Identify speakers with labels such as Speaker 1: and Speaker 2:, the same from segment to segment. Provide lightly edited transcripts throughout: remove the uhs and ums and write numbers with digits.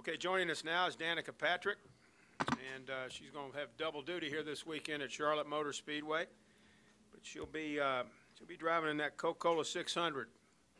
Speaker 1: Okay, joining us now is Danica Patrick, and she's going to have double duty here this weekend at Charlotte Motor Speedway. But she'll be driving in that Coca-Cola 600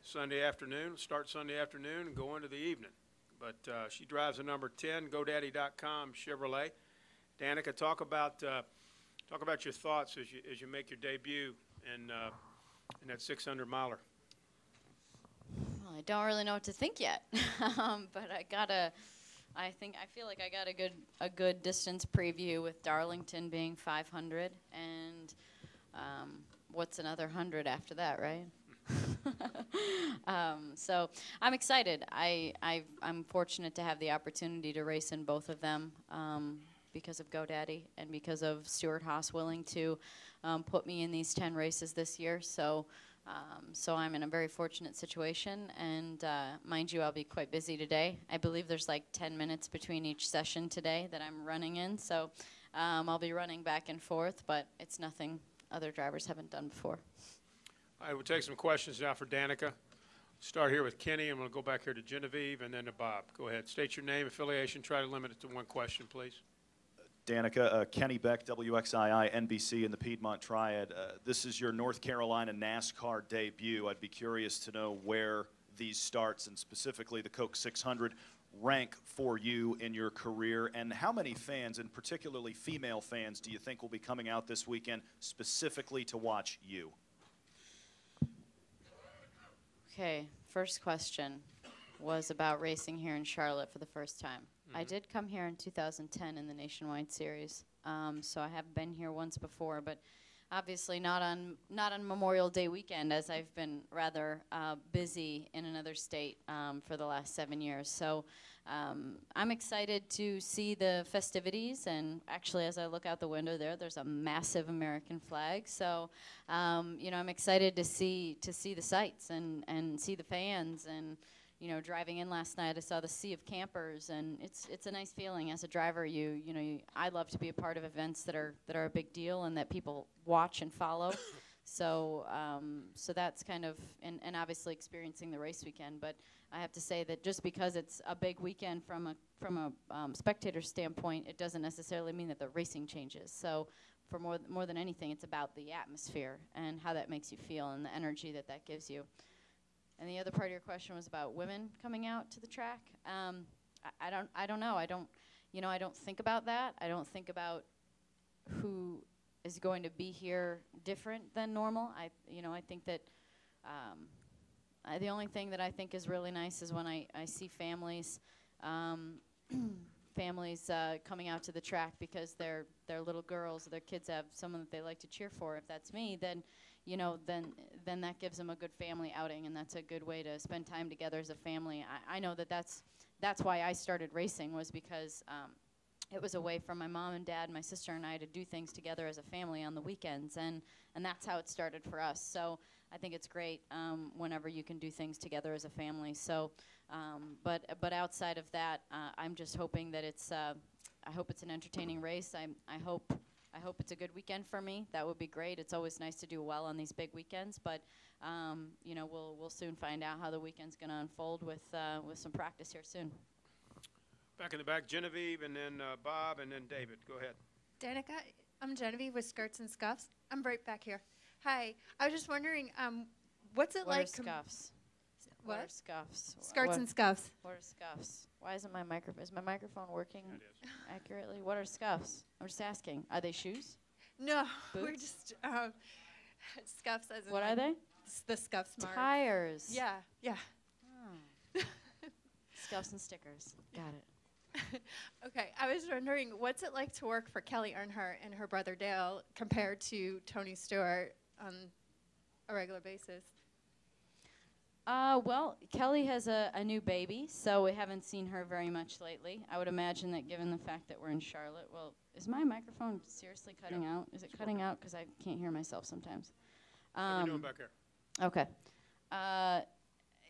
Speaker 1: Sunday afternoon, start Sunday afternoon and go into the evening. But she drives the number 10 GoDaddy.com Chevrolet. Danica, talk about your thoughts as you make your debut in that 600 miler.
Speaker 2: Well, I don't really know what to think yet, but I feel like I got a good distance preview with Darlington being 500, and what's another 100 after that, right? So I'm excited. I'm fortunate to have the opportunity to race in both of them because of GoDaddy and because of Stuart Haas willing to put me in these 10 races this year. So I'm in a very fortunate situation, and mind you, I'll be quite busy today. I believe there's like 10 minutes between each session today that I'm running in, so I'll be running back and forth, but it's nothing other drivers haven't done before.
Speaker 1: All right, we'll take some questions now for Danica. Start here with Kenny, and we'll go back here to Genevieve and then to Bob. Go ahead. State your name, affiliation. Try to limit it to one question, please.
Speaker 3: Danica, Kenny Beck, WXII, NBC, in the Piedmont Triad. This is your North Carolina NASCAR debut. I'd be curious to know where these starts, and specifically the Coke 600, rank for you in your career, and how many fans, and particularly female fans, do you think will be coming out this weekend specifically to watch you?
Speaker 2: Okay, first question was about racing here in Charlotte for the first time. I did come here in 2010 in the Nationwide Series, so I have been here once before, but obviously not on Memorial Day weekend, as I've been rather busy in another state for the last 7 years. So I'm excited to see the festivities, and actually as I look out the window there's a massive American flag. So you know, I'm excited to see the sights and see the fans. And you know, driving in last night, I saw the sea of campers, and it's a nice feeling as a driver. I love to be a part of events that are a big deal and that people watch and follow. So that's kind of, and obviously experiencing the race weekend. But I have to say that just because it's a big weekend from a spectator standpoint, it doesn't necessarily mean that the racing changes. So for more than anything, it's about the atmosphere and how that makes you feel and the energy that gives you. And the other part of your question was about women coming out to the track. I don't know. I don't think about that. I don't think about who is going to be here different than normal. I think that the only thing that I think is really nice is when I see families coming out to the track because their little girls, their kids have someone that they like to cheer for. If that's me, then then that gives them a good family outing, and that's a good way to spend time together as a family. I know that's why I started racing, was because it was a way for my mom and dad, my sister and I, to do things together as a family on the weekends, and that's how it started for us. So I think it's great whenever you can do things together as a family. So, but outside of that, I'm just hoping that I hope it's an entertaining race. I hope it's a good weekend for me. That would be great. It's always nice to do well on these big weekends, but you know, we'll soon find out how the weekend's going to unfold with some practice here soon.
Speaker 1: Back in the back, Genevieve, and then Bob, and then David. Go ahead.
Speaker 4: Danica, I'm Genevieve with Skirts and Scuffs. I'm right back here. Hi. I was just wondering, what's it like?
Speaker 2: What are scuffs? What are scuffs?
Speaker 4: Skirts and Scuffs.
Speaker 2: What are scuffs? Why isn't my microphone? Is my microphone working accurately? What are scuffs? I'm just asking. Are they shoes?
Speaker 4: No,
Speaker 2: Boots?
Speaker 4: we're just scuffs as in.
Speaker 2: What are they?
Speaker 4: The scuffs mark.
Speaker 2: Tires.
Speaker 4: Yeah, yeah.
Speaker 2: Oh. Scuffs and stickers. Got it.
Speaker 4: Okay, I was wondering, what's it like to work for Kelly Earnhardt and her brother Dale compared to Tony Stewart on a regular basis?
Speaker 2: Well, Kelly has a new baby, so we haven't seen her very much lately. I would imagine that given the fact that we're in Charlotte, well, is my microphone seriously cutting out? Is it cutting out? Because I can't hear myself sometimes.
Speaker 1: What are you doing back here?
Speaker 2: Okay.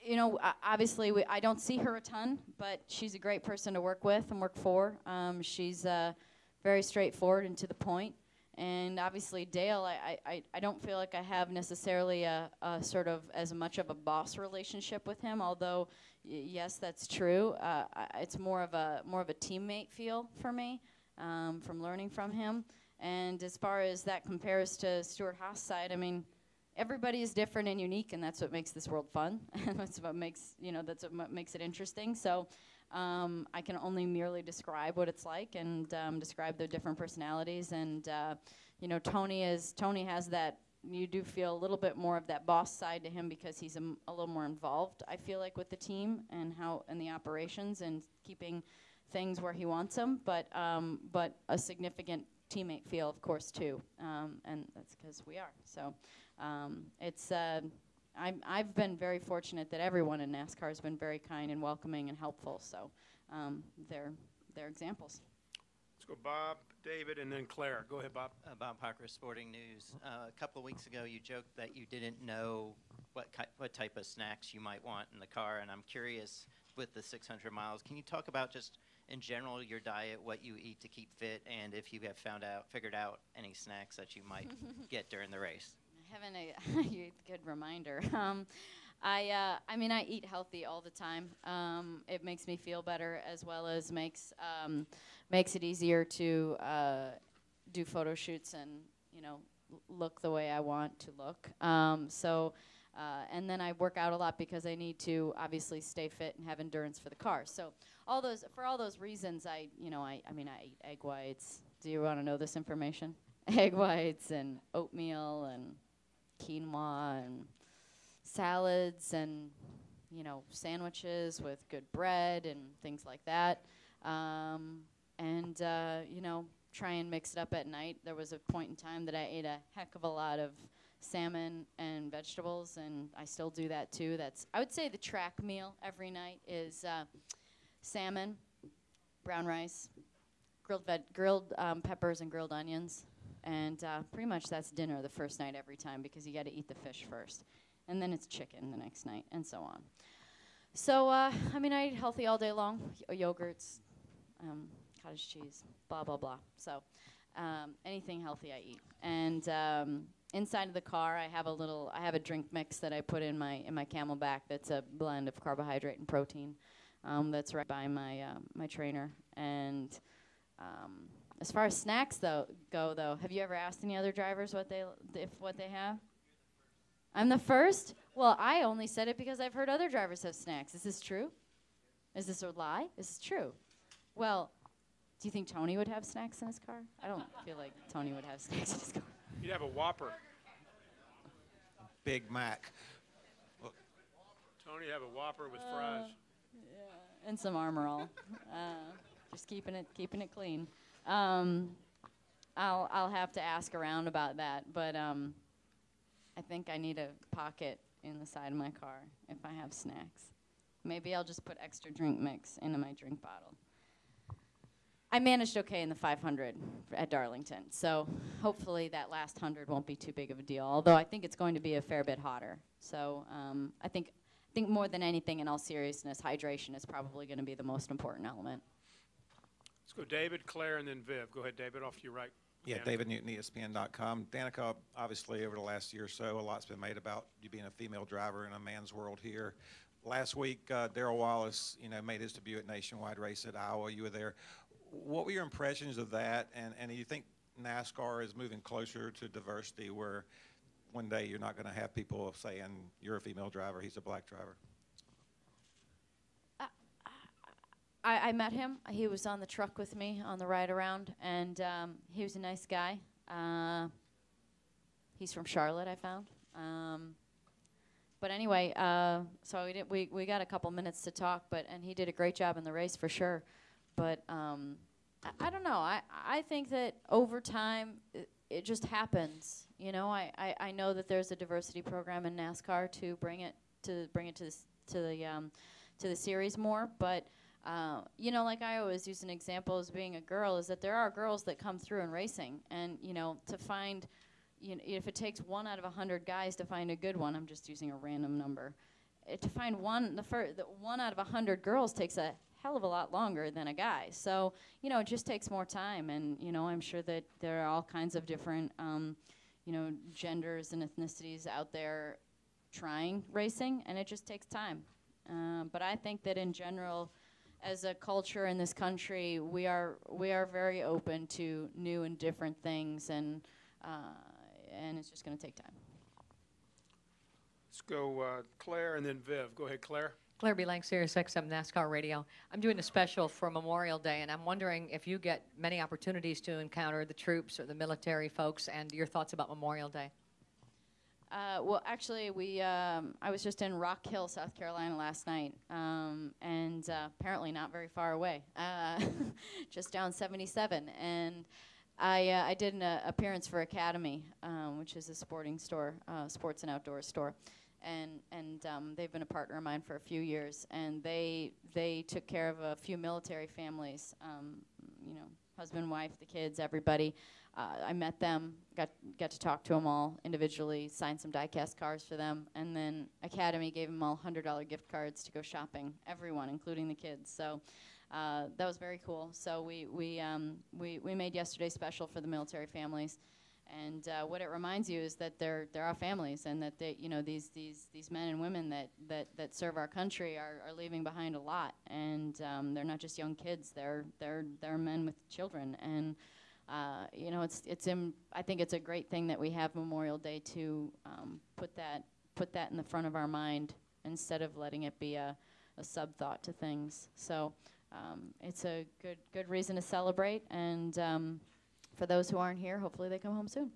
Speaker 2: You know, obviously, I don't see her a ton, but she's a great person to work with and work for. She's very straightforward and to the point, And obviously Dale, I don't feel like I have necessarily a sort of as much of a boss relationship with him, although yes, that's true. It's more of a teammate feel for me from learning from him. And as far as that compares to Stuart Haas' side, I mean, everybody is different and unique, and that's what makes this world fun. That's what makes it interesting. So I can only merely describe what it's like and describe the different personalities. And Tony has that. You do feel a little bit more of that boss side to him because he's a little more involved, I feel like, with the team and the operations and keeping things where he wants them. But a significant teammate feel, of course, too, and that's because we are. So I've been very fortunate that everyone in NASCAR has been very kind and welcoming and helpful. So they're examples.
Speaker 1: Let's go Bob, David, and then Claire. Go ahead, Bob.
Speaker 5: Bob Parker, Sporting News. A couple of weeks ago, you joked that you didn't know what type of snacks you might want in the car, and I'm curious, with the 600 miles, can you talk about just in general your diet, what you eat to keep fit, and if you have figured out any snacks that you might get during the race?
Speaker 2: Good reminder. I mean, I eat healthy all the time. It makes me feel better, as well as makes it easier to do photo shoots and look the way I want to look. And then I work out a lot because I need to obviously stay fit and have endurance for the car. So for all those reasons, I eat egg whites. Do you want to know this information? Egg whites and oatmeal and quinoa and salads and sandwiches with good bread and things like that. Try and mix it up at night. There was a point in time that I ate a heck of a lot of salmon and vegetables, and I still do that too. I would say the track meal every night is salmon, brown rice, grilled peppers and grilled onions, and pretty much that's dinner the first night every time because you got to eat the fish first, and then it's chicken the next night, and so on. So I eat healthy all day long, yogurts, cottage cheese, blah blah blah. So anything healthy I eat, and inside of the car I have a drink mix that I put in my Camelback that's a blend of carbohydrate and protein. That's right by my trainer. And as far as snacks go, have you ever asked any other drivers what they have? I'm the first? Well, I only said it because I've heard other drivers have snacks. Is this true? Is this a lie? Is this true? Well, do you think Tony would have snacks in his car? I don't feel like Tony would have snacks in his car.
Speaker 1: You'd have a Whopper.
Speaker 6: Big Mac.
Speaker 1: Tony, have a Whopper with fries.
Speaker 2: Yeah, and some Armor All. Just keeping it clean. I'll have to ask around about that, but I think I need a pocket in the side of my car if I have snacks. Maybe I'll just put extra drink mix into my drink bottle. I managed okay in the 500 at Darlington, so hopefully that last 100 won't be too big of a deal, although I think it's going to be a fair bit hotter. So I think more than anything, in all seriousness, hydration is probably going to be the most important element.
Speaker 1: Let's go David, Claire, and then Viv. Go ahead, David, off to your right.
Speaker 6: Yeah,
Speaker 1: Danica.
Speaker 6: David Newton, ESPN.com. Danica, obviously over the last year or so, a lot's been made about you being a female driver in a man's world here. Last week, Darrell Wallace, made his debut at Nationwide Race at Iowa. You were there. What were your impressions of that? And do you think NASCAR is moving closer to diversity where one day you're not going to have people saying, you're a female driver, he's a black driver?
Speaker 2: I met him. He was on the truck with me on the ride around, and he was a nice guy. He's from Charlotte, I found. But anyway, so we got a couple minutes to talk, and he did a great job in the race for sure. But I don't know. I think that over time it just happens. I know that there's a diversity program in NASCAR to bring it to the series more, but. Like I always use an example as being a girl, is that there are girls that come through in racing, and to find, if it takes 1 out of 100 guys to find a good one, I'm just using a random number, to find one out of 100 girls takes a hell of a lot longer than a guy. So, you know, it just takes more time. And, you know, I'm sure that there are all kinds of different, you know, genders and ethnicities out there trying racing, and it just takes time. But I think that in general, as a culture in this country, we are very open to new and different things, and it's just going to take time.
Speaker 1: Let's go Claire and then Viv. Go ahead, Claire.
Speaker 7: Claire B. Lang, Sirius XM NASCAR Radio. I'm doing a special for Memorial Day, and I'm wondering if you get many opportunities to encounter the troops or the military folks, and your thoughts about Memorial Day.
Speaker 2: Well, actually, I was just in Rock Hill, South Carolina last night, and apparently not very far away, just down 77. And I did an appearance for Academy, which is a sporting store, sports and outdoors store. And they've been a partner of mine for a few years, and they took care of a few military families, you know, husband, wife, the kids, everybody. I met them, got to talk to them all individually, signed some die-cast cars for them, and then Academy gave them all $100 gift cards to go shopping, everyone, including the kids. So that was very cool. So we made yesterday special for the military families. And what it reminds you is that there are families, and that they, you know, these men and women that serve our country are leaving behind a lot, and they're not just young kids. They're men with children, and you know, I think it's a great thing that we have Memorial Day to put that in the front of our mind instead of letting it be a sub thought to things. So it's a good reason to celebrate, and for those who aren't here, hopefully they come home soon.